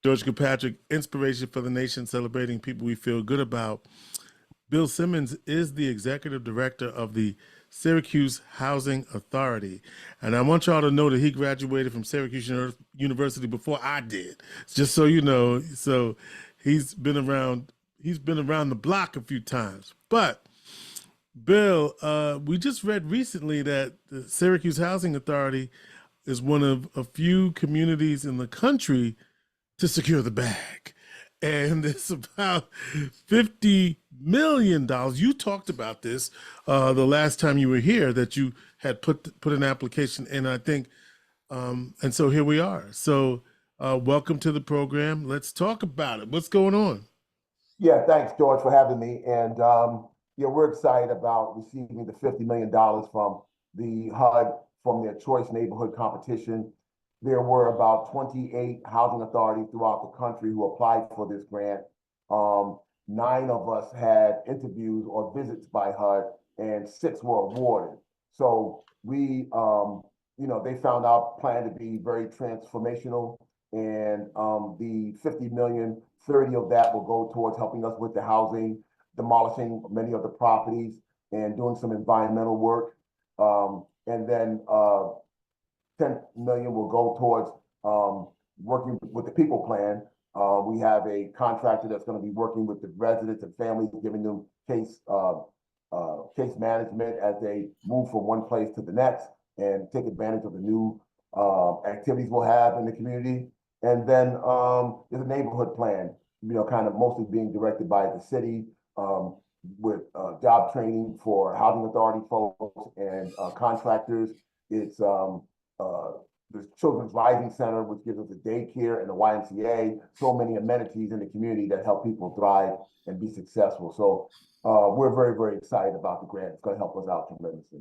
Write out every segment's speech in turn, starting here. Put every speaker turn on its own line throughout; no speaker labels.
George Kilpatrick Inspiration for the Nation, celebrating people we feel good about. Bill Simmons is the executive director of the Syracuse Housing Authority. And I want y'all to know that he graduated from Syracuse University before I did, just so you know. So he's been around the block a few times. But Bill, we just read recently that the Syracuse Housing Authority is one of a few communities in the country to secure the bag. And it's about $50 million. You talked about this the last time you were here, that you had put an application in, I think. And so here we are. So welcome to the program. Let's talk about it. What's going on?
Yeah, thanks, George, for having me. And yeah, we're excited about receiving the $50 million from the HUD from their Choice Neighborhood Competition. There were about 28 housing authorities throughout the country who applied for this grant. 9 of us had interviews or visits by HUD, and 6 were awarded. So we, they found our plan to be very transformational, and the 50 million, 30 of that will go towards helping us with the housing, demolishing many of the properties, and doing some environmental work. And then 10 million will go towards working with the people plan. We have a contractor that's going to be working with the residents and families, giving them case management as they move from one place to the next and take advantage of the new activities we'll have in the community. And then there's a neighborhood plan, kind of mostly being directed by the city, with job training for housing authority folks and contractors. It's the Children's Rising Center, which gives us a daycare, and the YMCA, so many amenities in the community that help people thrive and be successful. So we're very, very excited about the grant. It's going to help us out tremendously.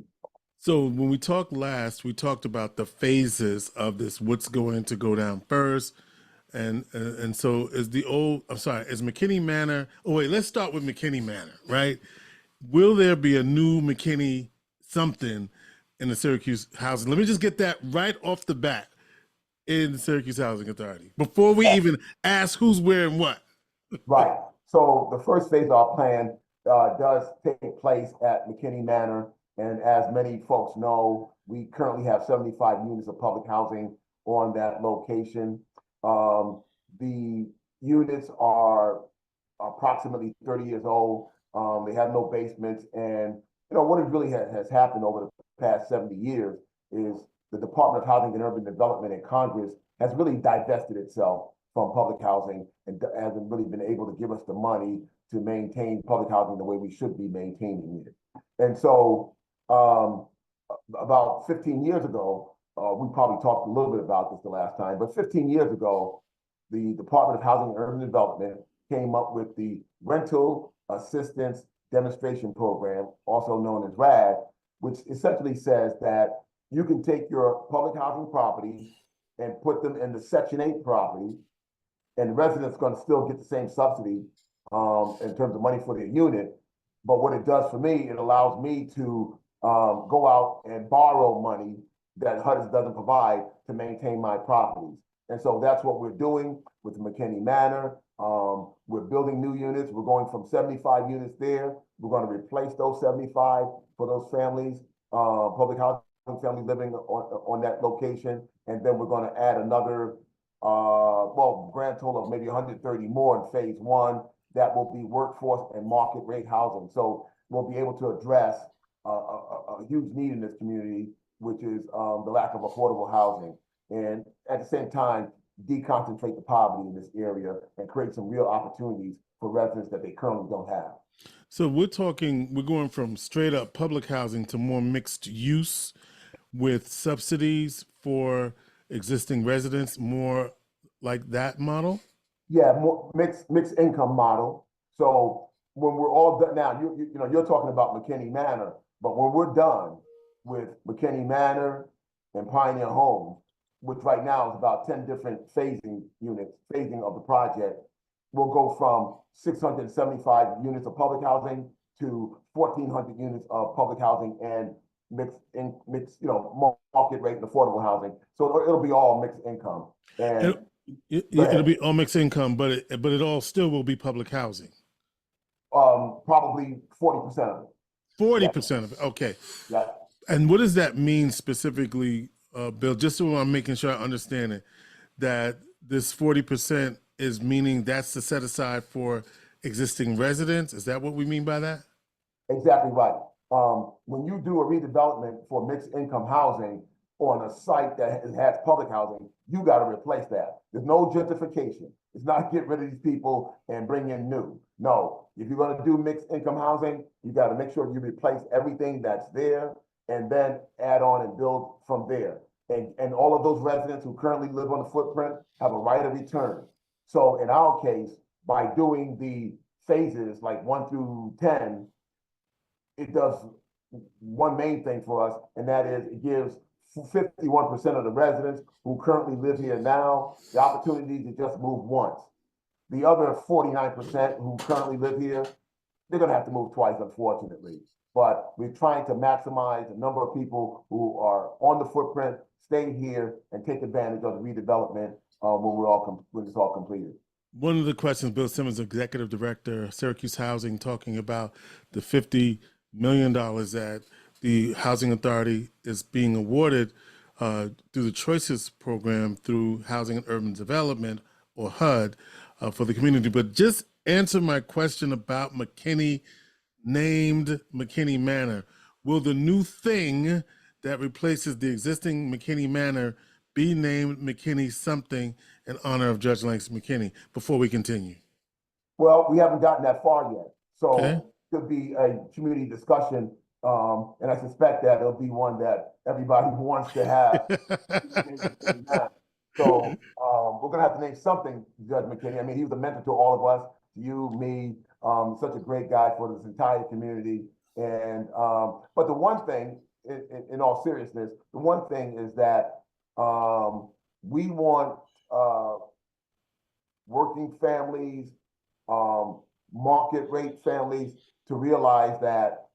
So when we talked last, we talked about the phases of this, what's going to go down first. And so is McKinney Manor, let's start with McKinney Manor, right? Will there be a new McKinney something in the Syracuse housing? Let me just get that right off the bat in the Syracuse Housing Authority before we even ask who's where and what.
Right. So the first phase of our plan does take place at McKinney Manor. And as many folks know, we currently have 75 units of public housing on that location. The units are approximately 30 years old. They have no basements. And, what it really has happened over the past 70 years is the Department of Housing and Urban Development in Congress has really divested itself from public housing and hasn't really been able to give us the money to maintain public housing the way we should be maintaining it. And so about 15 years ago, we probably talked a little bit about this the last time, but 15 years ago, the Department of Housing and Urban Development came up with the Rental Assistance Demonstration Program, also known as RAD, which essentially says that you can take your public housing properties and put them in the Section 8 property, and the residents going to still get the same subsidy in terms of money for their unit. But what it does for me, it allows me to go out and borrow money that HUD doesn't provide to maintain my properties. And so that's what we're doing with McKinney Manor. We're building new units. We're going from 75 units there. We're going to replace those 75 for those families, public housing family living on that location. And then we're going to add another, grand total of maybe 130 more in phase 1. That will be workforce and market rate housing. So we'll be able to address a huge need in this community, which is the lack of affordable housing. And at the same time, deconcentrate the poverty in this area and create some real opportunities for residents that they currently don't have.
So we're going from straight up public housing to more mixed use with subsidies for existing residents, more like that model?
Yeah, more mixed income model. So when we're all done now, you're talking about McKinney Manor, but when we're done with McKinney Manor and Pioneer Homes, which right now is about 10 different phasing of the project, we'll go from 675 units of public housing to 1,400 units of public housing and mixed market rate and affordable housing. So it'll be all mixed income. And Go
It'll
ahead.
be all mixed income, but it all still will be public housing.
Probably 40% of it.
Forty
Yeah,
percent of it. Okay.
yeah.
And what does that mean specifically, Bill? Just so I'm making sure I understand it, that this 40% is meaning that's to set aside for existing residents. Is that what we mean by that?
Exactly right. When you do a redevelopment for mixed income housing on a site that has public housing, you got to replace that. There's no gentrification. It's not get rid of these people and bring in new. No, if you're going to do mixed income housing, you got to make sure you replace everything that's there and then add on and build from there. And all of those residents who currently live on the footprint have a right of return. So in our case, by doing the phases like 1 through 10, it does one main thing for us, and that is it gives 51% of the residents who currently live here now the opportunity to just move once. The other 49% who currently live here, they're going to have to move twice, unfortunately. But we're trying to maximize the number of people who are on the footprint, stay here, and take advantage of the redevelopment when it's all completed.
One of the questions, Bill Simmons, Executive Director, Syracuse Housing, talking about the $50 million that the Housing Authority is being awarded through the Choices Program through Housing and Urban Development, or HUD, for the community. But just answer my question about McKinney, named McKinney Manor. Will the new thing that replaces the existing McKinney Manor be named McKinney something in honor of Judge Langston McKinney, before we continue?
Well, we haven't gotten that far yet.
Okay.
So it could be a community discussion. And I suspect that it'll be one that everybody wants to have. So we're going to have to name something Judge McKinney. I mean, he was a mentor to all of us, to you, me, such a great guy for this entire community. And but the one thing, in all seriousness, the one thing is that we want working families, market rate families to realize that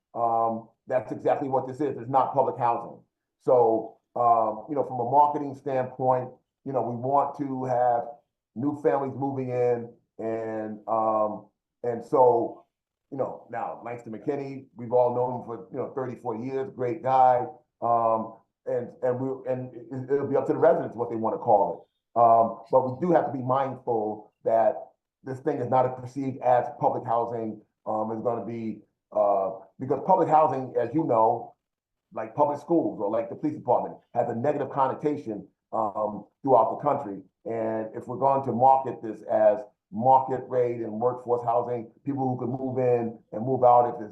that's exactly what this is. It's not public housing. So, from a marketing standpoint, we want to have new families moving in, and so, now Langston McKinney, we've all known him for 30, 40 years, great guy. And it'll be up to the residents what they want to call it. But we do have to be mindful that this thing is not perceived as public housing. Is going to be because public housing, as you know, like public schools or like the police department, has a negative connotation throughout the country. And if we're going to market this as market rate and workforce housing, people who can move in and move out if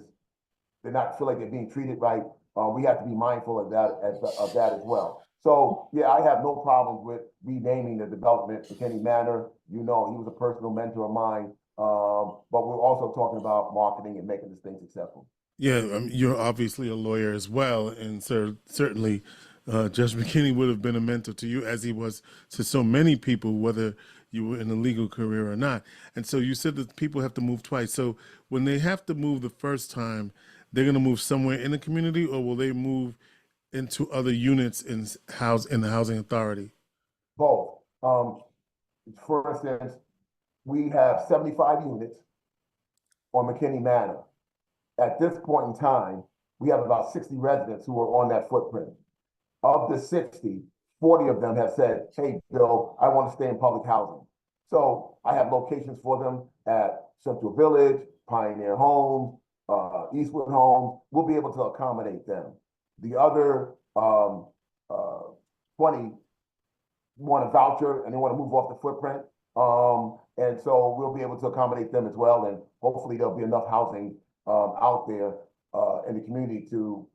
they're not feel like they're being treated right, we have to be mindful of that as well. So yeah, I have no problems with renaming the development McKinney Manor. He was a personal mentor of mine. But we're also talking about marketing and making this thing successful.
Yeah, you're obviously a lawyer as well, and certainly Judge McKinney would have been a mentor to you, as he was to so many people, whether you were in a legal career or not. And so you said that people have to move twice. So when they have to move the first time, they're going to move somewhere in the community, or will they move into other units in the housing authority?
Both. For instance, we have 75 units on McKinney Manor. At this point in time, we have about 60 residents who are on that footprint. Of the 60, 40 of them have said, hey, Bill, I want to stay in public housing. So I have locations for them at Central Village, Pioneer Homes, Eastwood Homes. We'll be able to accommodate them. The other 20 want a voucher and they want to move off the footprint. And so we'll be able to accommodate them as well. And hopefully there'll be enough housing out there in the community to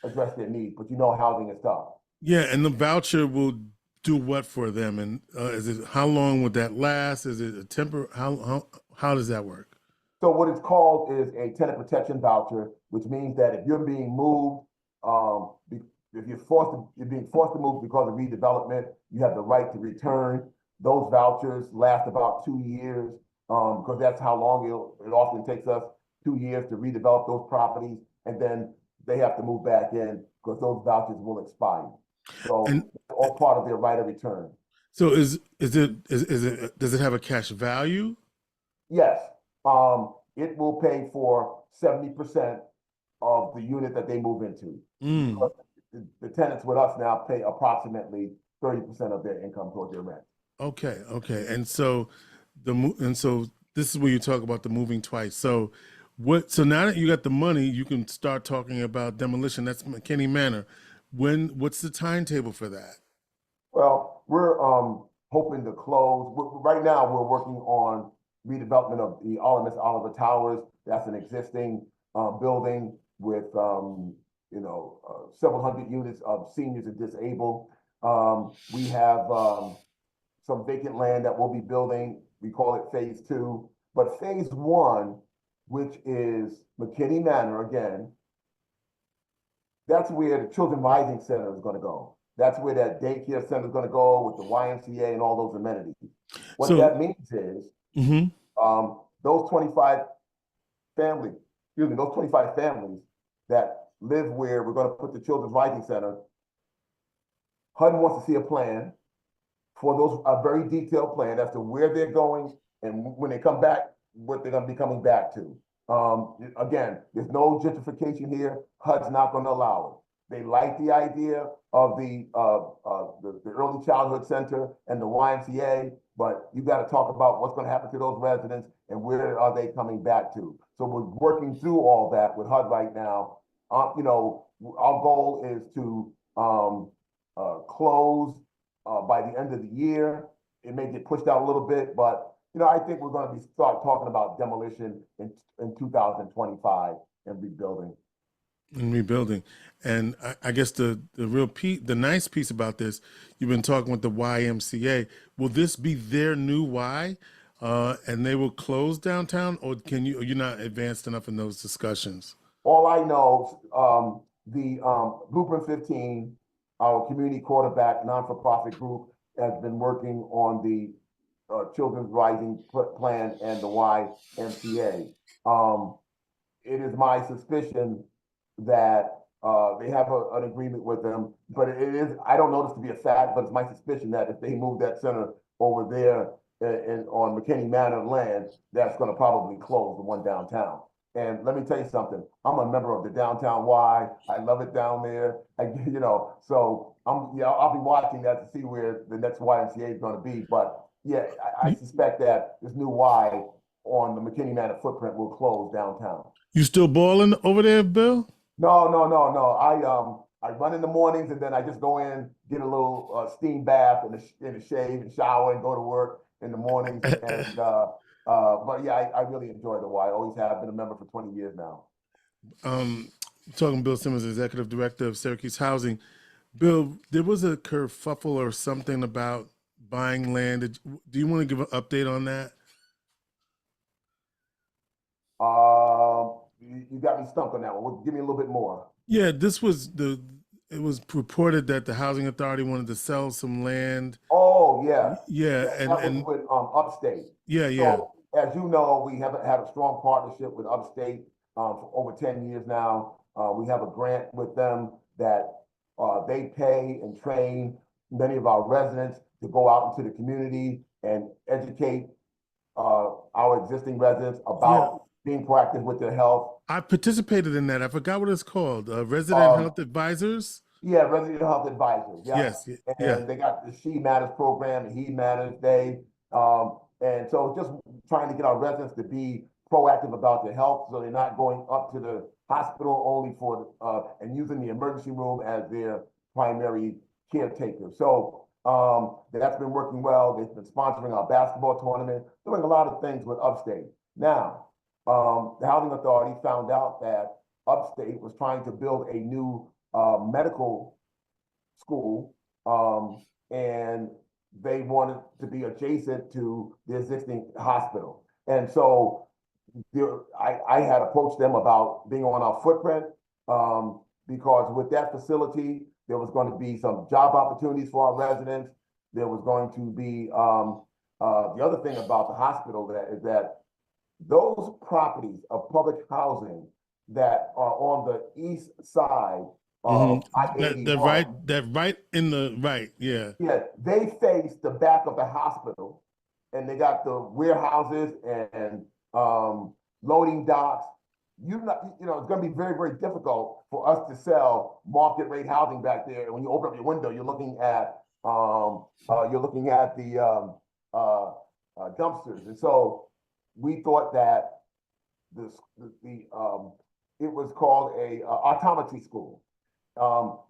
address their needs. But housing is tough.
Yeah, and the voucher will do what for them? And how long would that last? Is it a temporary? How does that work?
So what it's called is a tenant protection voucher, which means that if you're being moved, if you're being forced to move because of redevelopment, you have the right to return. Those vouchers last about 2 years because that's how long it often takes us, 2 years to redevelop those properties, and then they have to move back in because those vouchers will expire. So all part of their right of return.
So is it does it have a cash value?
Yes, it will pay for 70% of the unit that they move into.
Mm,
Because the tenants with us now pay approximately 30% of their income toward their rent.
okay, okay. And so this is where you talk about the moving twice. So so now that you got the money, you can start talking about demolition. That's McKinney Manor. What's the timetable for that?
Well, we're hoping to close. Right now, we're working on redevelopment of the Miss Oliver Towers. That's an existing building with several hundred units of seniors and disabled. We have some vacant land that we'll be building. We call it phase two. But phase one, which is McKinney Manor again, that's where the Children Rising Center is going to go. That's where that daycare center is going to go with the YMCA and all those amenities. What
So,
that means is
mhm.
those 25 families, those 25 families that live where we're going to put the Children's Rising Center, HUD wants to see a plan for those, a very detailed plan as to where they're going and when they come back, what they're going to be coming back to. Again, there's no gentrification here. HUD's not going to allow it. They like the idea of the early childhood center and the YMCA, but you got to talk about what's going to happen to those residents and where are they coming back to. So we're working through all that with HUD right now. Our goal is to close by the end of the year. It may get pushed out a little bit, but I think we're going to start talking about demolition in 2025 and rebuilding.
And rebuilding. And I guess the nice piece about this, you've been talking with the YMCA. Will this be their new Y, and they will close downtown, or you're not advanced enough in those discussions?
All I know, the Blueprint 15, our community quarterback non-for-profit group, has been working on the Children's Rising Plan and the YMCA. It is my suspicion that they have an agreement with them, but I don't know this to be a fact, but it's my suspicion that if they move that center over there on McKinney Manor land, that's going to probably close the one downtown. And let me tell you something, I'm a member of the Downtown Y. I love it down there. So I'll be watching that to see where the next YMCA is going to be. But yeah, I
You,
suspect that this new Y on the McKinney Manor footprint will close downtown.
you still balling over there, Bill?
No, no, no, no. I run in the mornings and then I just go in, get a little steam bath and a shave and shower and go to work in the mornings. And but yeah, I really enjoy the Y. I always have been a member for 20 years now.
um, Talking Bill Simmons, executive director of Syracuse Housing. Bill, there was a kerfuffle or something about buying land. Do you want to give an update on that?
You got me stumped on that one. Give me a little bit more.
Yeah, it was reported that the housing authority wanted to sell some land.
Oh yeah,
Yeah,
that was with Upstate.
yeah.
So as you know, we haven't had a strong partnership with Upstate for over 10 years now. We have a grant with them that they pay and train many of our residents to go out into the community and educate our existing residents
Yeah.
about being proactive with their health.
I participated in that. I forgot what it's called. Resident
Um,
Health Advisors.
Yeah, resident health advisors. Yeah,
Yes, yeah.
and they got the She Matters program, and He Matters Day, and so just trying to get our residents to be proactive about their health, so they're not going up to the hospital only for and using the emergency room as their primary caretaker. So that's been working well. They've been sponsoring our basketball tournament, doing a lot of things with Upstate. Now, the housing authority found out that Upstate was trying to build a new medical school, and they wanted to be adjacent to the existing hospital. And so I had approached them about being on our footprint because with that facility, there was going to be some job opportunities for our residents. There was going to be the other thing about the hospital is that those properties of public housing that are on the east side I-81.
That right in the right, yeah.
Yeah, they face the back of the hospital, and they got the warehouses and loading docks. It's going to be very, very difficult for us to sell market rate housing back there. And when you open up your window, you're looking at the dumpsters. And so we thought that this the it was called a optometry school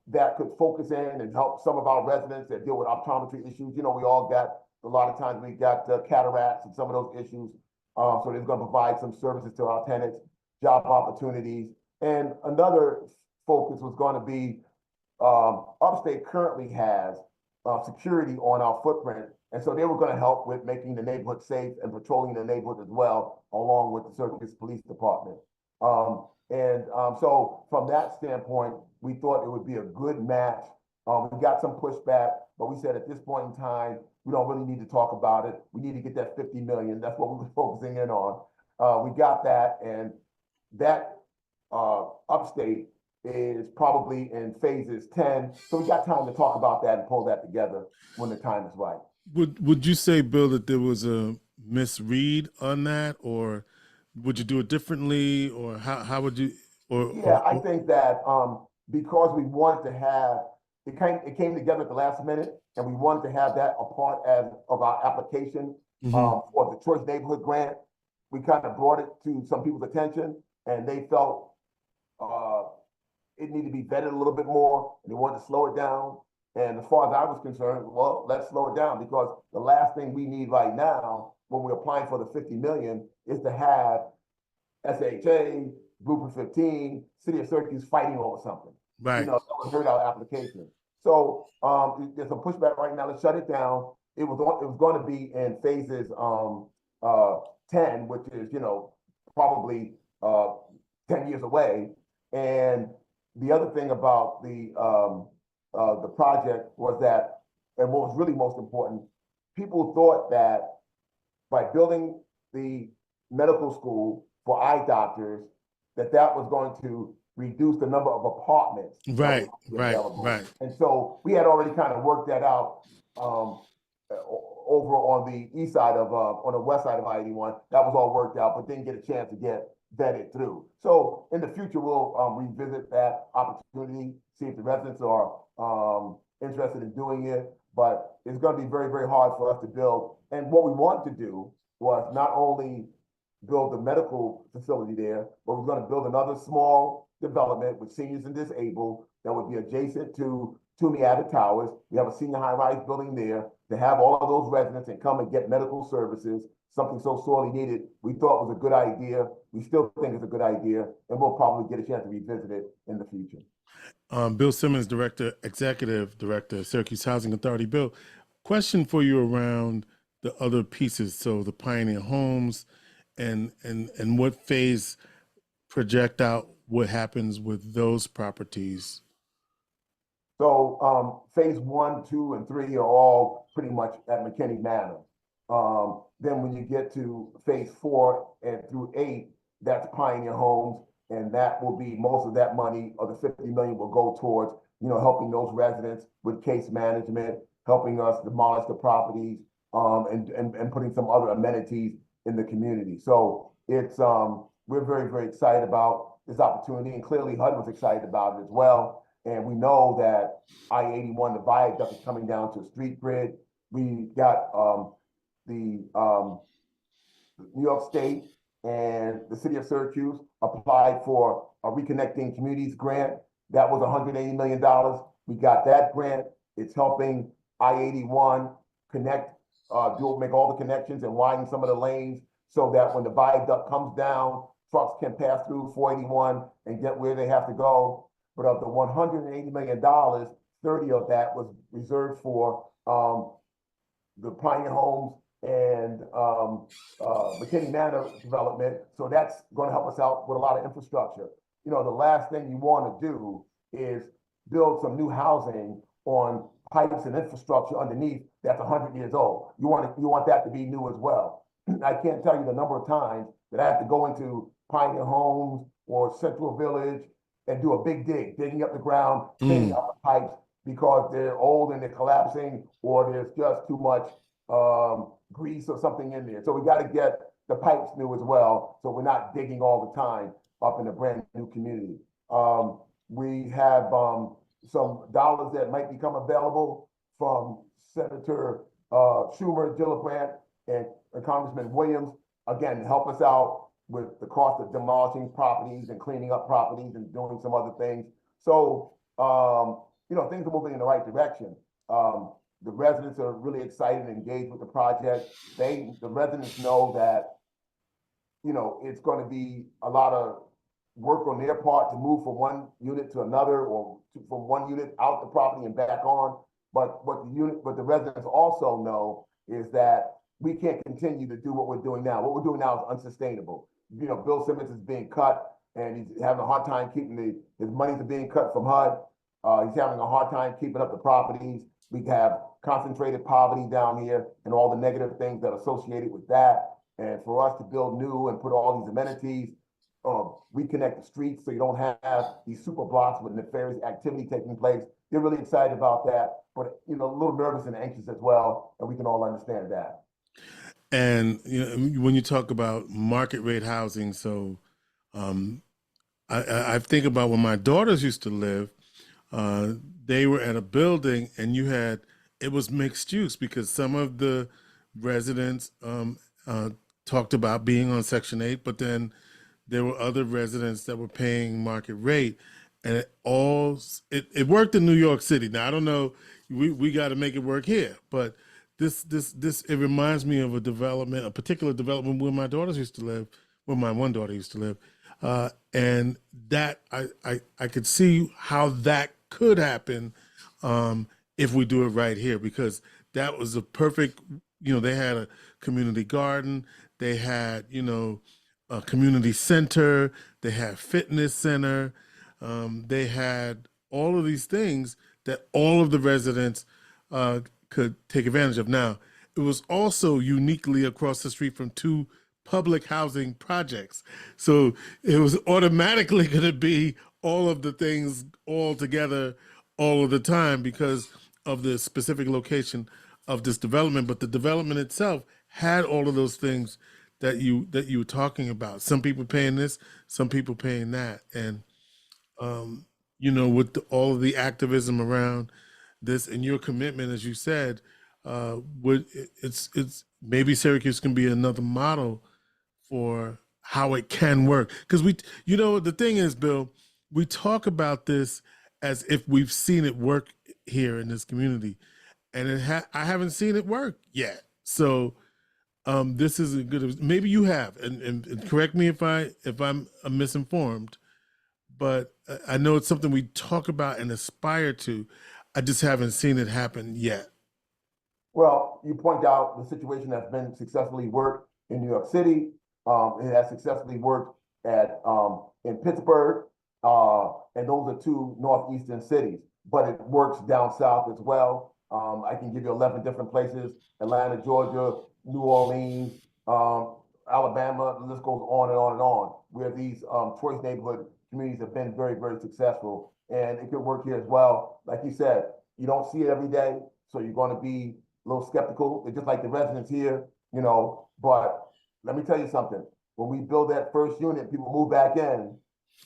that could focus in and help some of our residents that deal with optometry issues. We all got, a lot of times we got cataracts and some of those issues. So they're going to provide some services to our tenants, job opportunities. And another focus was going to be Upstate currently has security on our footprint. And so they were going to help with making the neighborhood safe and patrolling the neighborhood as well, along with the Syracuse Police Department. So from that standpoint, we thought it would be a good match. We got some pushback, but we said at this point in time, we don't really need to talk about it. We need to get that 50 million. That's what we were focusing in on. We got that, and that Upstate is probably in phases 10. So we got time to talk about that and pull that together when the time is right.
Would you say, Bill, that there was a misread on that, or would you do it differently, or how would you?
I think that because we wanted to have it came together at the last minute, and we wanted to have that a part of our application for the Choice Neighborhood Grant. We kind of brought it to some people's attention, and they felt it needed to be vetted a little bit more, and they wanted to slow it down. And as far as I was concerned, well, let's slow it down, because the last thing we need right now when we're applying for the 50 million is to have SHA, Group of 15, City of Syracuse fighting over something.
Right.
That would hurt our application. So there's some pushback right now. Let's shut it down. It was going to be in phases 10, which is probably 10 years away. And the other thing about the project was that, and what was really most important, people thought that by building the medical school for eye doctors, that was going to reduce the number of apartments.
Right.
And so we had already kind of worked that out over on the east side of, on the west side of I-81. That was all worked out, but didn't get a chance to get vetted through. So in the future, we'll revisit that opportunity, see if the residents are interested in doing it. But it's going to be very, very hard for us to build. And what we want to do was not only build the medical facility there, but we're going to build another small development with seniors and disabled that would be adjacent to Toomey Abbott Towers. We have a senior high-rise building there to have all of those residents and come and get medical services, something so sorely needed. We thought was a good idea. We still think it's a good idea, and we'll probably get a chance to revisit it in the future.
Bill Simmons, Executive Director, Syracuse Housing Authority. Bill, question for you around the other pieces. So the Pioneer Homes, and what phase project out what happens with those properties?
So phase 1, 2, and 3 are all pretty much at McKinney Manor. Then when you get to phase 4 and through 8, that's Pioneer Homes, and that will be most of that money, or the 50 million, will go towards helping those residents with case management, helping us demolish the properties, and putting some other amenities in the community. So it's we're very, very excited about this opportunity, and clearly HUD was excited about it as well. And we know that I-81, the viaduct, is coming down to a street grid. We got the New York State and the City of Syracuse applied for a Reconnecting Communities grant. That was $180 million. We got that grant. It's helping I-81 connect, make all the connections and widen some of the lanes so that when the viaduct comes down, trucks can pass through 481 and get where they have to go. But of the $180 million, 30 of that was reserved for the Pioneer Homes and McKinney Manor development. So that's going to help us out with a lot of infrastructure. The last thing you want to do is build some new housing on pipes and infrastructure underneath that's 100 years old. You want that to be new as well. I can't tell you the number of times that I have to go into Pioneer Homes or Central Village and do a big digging up the ground, cleaning
Mm.
up the pipes because they're old and they're collapsing, or there's just too much grease or something in there. So we got to get the pipes new as well, so we're not digging all the time up in a brand new community. We have some dollars that might become available from Senator Schumer, Gillibrand, and Congressman Williams, again, to help us out with the cost of demolishing properties and cleaning up properties and doing some other things. So, things are moving in the right direction. The residents are really excited and engaged with the project. The residents know that, it's going to be a lot of work on their part to move from one unit to another, or from one unit out the property and back on. But what the residents also know is that we can't continue to do what we're doing now. What we're doing now is unsustainable. Bill Simmons is being cut, and he's having a hard time keeping his monies are being cut from HUD. He's having a hard time keeping up the properties. We have concentrated poverty down here and all the negative things that are associated with that. And for us to build new and put all these amenities, reconnect the streets so you don't have these super blocks with nefarious activity taking place. They're really excited about that, but a little nervous and anxious as well, and we can all understand that.
And when you talk about market rate housing, so I think about when my daughters used to live. They were at a building, and it was mixed use because some of the residents talked about being on Section 8, but then there were other residents that were paying market rate, and it worked in New York City. Now I don't know, we got to make it work here, but this it reminds me of a particular development where my daughters used to live, where my one daughter used to live, and that I could see how that could happen if we do it right here, because that was a perfect. They had a community garden, they had a community center, they had fitness center, they had all of these things that all of the residents could take advantage of. Now, it was also uniquely across the street from two public housing projects. So it was automatically going to be all of the things all together all of the time because of the specific location of this development. But the development itself had all of those things that you were talking about. Some people paying this, some people paying that. And, with all of the activism around this and your commitment, as you said, it's maybe Syracuse can be another model for how it can work. Because the thing is, Bill, we talk about this as if we've seen it work here in this community, and I haven't seen it work yet. So this is a good. Maybe you have, and correct me if I'm misinformed, but I know it's something we talk about and aspire to. I just haven't seen it happen yet.
Well, you point out the situation that's been successfully worked in New York City. It has successfully worked in Pittsburgh, and those are two northeastern cities. But it works down south as well. I can give you 11 different places: Atlanta, Georgia, New Orleans, Alabama. The list goes on and on and on, where these choice neighborhood communities have been very, very successful. And it could work here as well. Like you said, you don't see it every day, so you're going to be a little skeptical. It's just like the residents here, but let me tell you something. When we build that first unit, people move back in.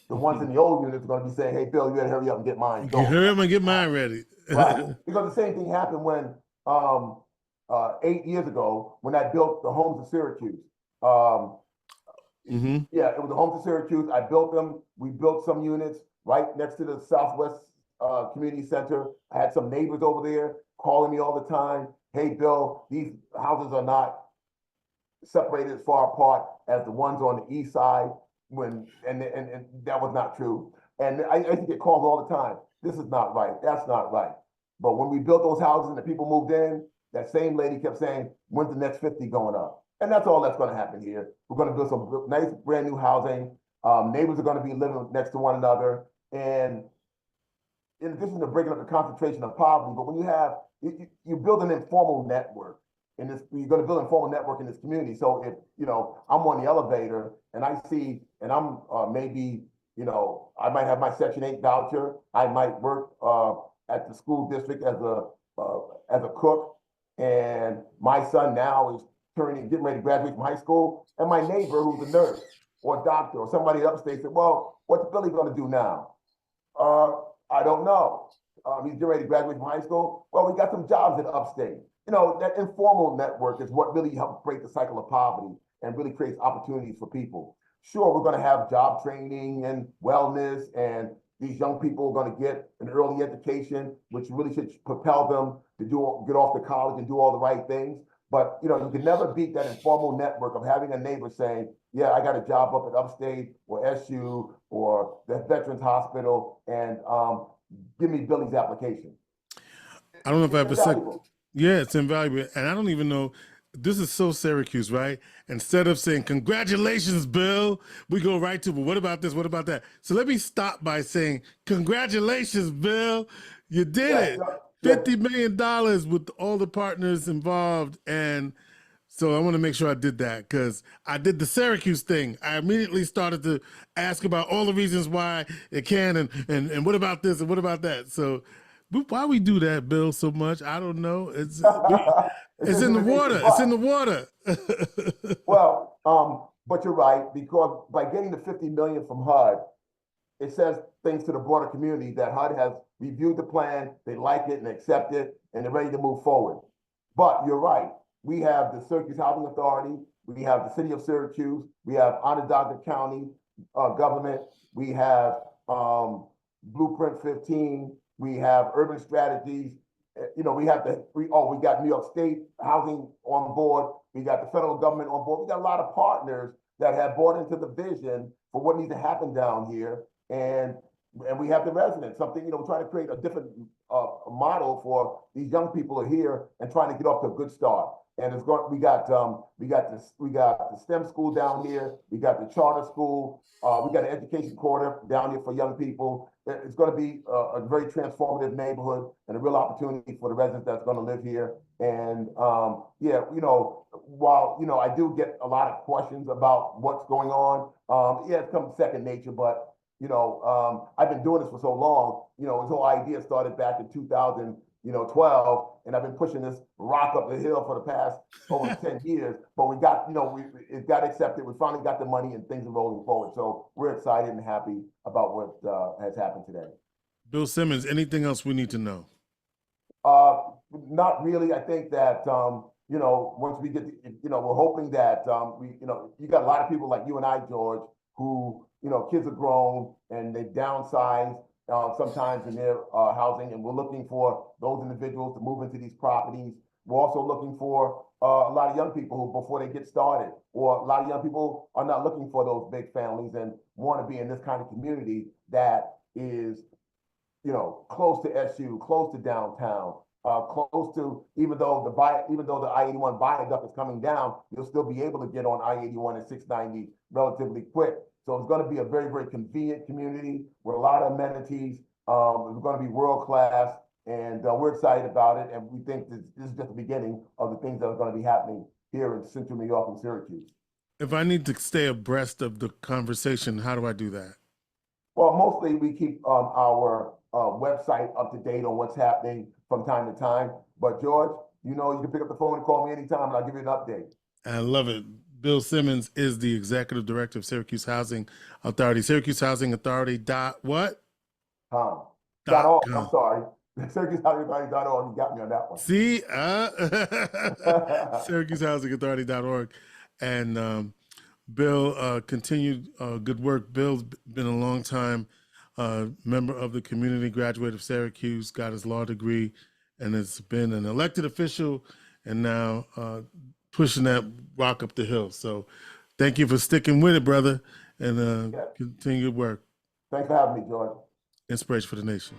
The ones in the old units are going to be saying, "Hey, Bill, you got to hurry up and get mine going."
Hurry up and get mine ready.
Right. Because the same thing happened when 8 years ago when I built the homes of Syracuse. Yeah, it was the homes of Syracuse. I built them. We built some units right next to the Southwest Community Center. I had some neighbors over there calling me all the time. "Hey, Bill, these houses are not separated as far apart as the ones on the east side." And that was not true. And I used to get calls all the time. "This is not right. That's not right." But when we built those houses and the people moved in, that same lady kept saying, "When's the next 50 going up?" And that's all that's going to happen here. We're going to build some nice brand new housing. Neighbors are going to be living next to one another. And in addition to breaking up the concentration of poverty, but when you build an informal network in this, you're going to build an informal network in this community. So if I'm on the elevator and I see, and I'm maybe I might have my Section 8 voucher. I might work at the school district as a cook, and my son now is getting ready to graduate from high school. And my neighbor, who's a nurse or a doctor or somebody upstate, said, "Well, what's Billy going to do now?" I don't know. He's getting ready to graduate from high school. Well, we got some jobs in upstate. That informal network is what really helps break the cycle of poverty and really creates opportunities for people. Sure, we're going to have job training and wellness, and these young people are going to get an early education, which really should propel them to get off to college and do all the right things. But you can never beat that informal network of having a neighbor saying, "Yeah, I got a job up at Upstate or SU or the Veterans Hospital, and give me Billy's application."
I don't know if I ever said,
Invaluable.
yeah, it's invaluable. And I don't even know, this is so Syracuse, right? Instead of saying, "Congratulations, Bill," we go right to, "But what about this? What about that?" So let me stop by saying, "Congratulations, Bill. You did it. $50 million with all the partners involved." And so I want to make sure I did that, because I did the Syracuse thing. I immediately started to ask about all the reasons why it can, and what about this and what about that. So why we do that, Bill, so much? I don't know. It's in the water. It's in the water.
Well, but you're right, because by getting the 50 million from HUD, it says things to the broader community that HUD has reviewed the plan, they like it and accept it, and they're ready to move forward. But you're right. We have the Syracuse Housing Authority, we have the City of Syracuse, we have Onondaga County government, we have Blueprint 15, we have Urban Strategies. We got New York State Housing on board, we got the federal government on board. We got a lot of partners that have bought into the vision for what needs to happen down here. And we have the residents, something, we're trying to create a different model for these young people are here and trying to get off to a good start. And we got the STEM school down here, we got the charter school, we got an education corridor down here for young people. It's going to be a very transformative neighborhood and a real opportunity for the residents that's going to live here. And while I do get a lot of questions about what's going on, it's come second nature, but I've been doing this for so long, this whole idea started back in 2012, and I've been pushing this rock up the hill for the past over 10 years, but we got, it got accepted. We finally got the money and things are rolling forward. So we're excited and happy about what has happened today.
Bill Simmons, anything else we need to know?
Not really. I think that, once we get, we're hoping that, you got a lot of people like you and I, George, who, kids are grown and they downsize sometimes in their housing, and we're looking for those individuals to move into these properties. We're also looking for a lot of young people who, before they get started, or a lot of young people are not looking for those big families and want to be in this kind of community that is, close to SU, close to downtown, close to, even though the I-81 viaduct is coming down, you'll still be able to get on I-81 and 690 relatively quick. So it's going to be a very, very convenient community with a lot of amenities. It's going to be world class, and we're excited about it. And we think this is just the beginning of the things that are going to be happening here in Central New York and Syracuse.
If I need to stay abreast of the conversation, how do I do that?
Well, mostly we keep our website up to date on what's happening from time to time. But George, you can pick up the phone and call me anytime, and I'll give you an update.
I love it. Bill Simmons is the executive director of Syracuse Housing Authority. Syracuse Housing Authority .what?
.org. I'm sorry. SyracuseHousingAuthority.org. You got me on that one.
See, SyracuseHousingAuthority.org. And Bill, continued good work. Bill's been a long time member of the community, graduate of Syracuse, got his law degree, and has been an elected official, and now pushing that rock up the hill. So thank you for sticking with it, brother, and continue good work.
Thanks for having me, George.
Inspiration for the nation.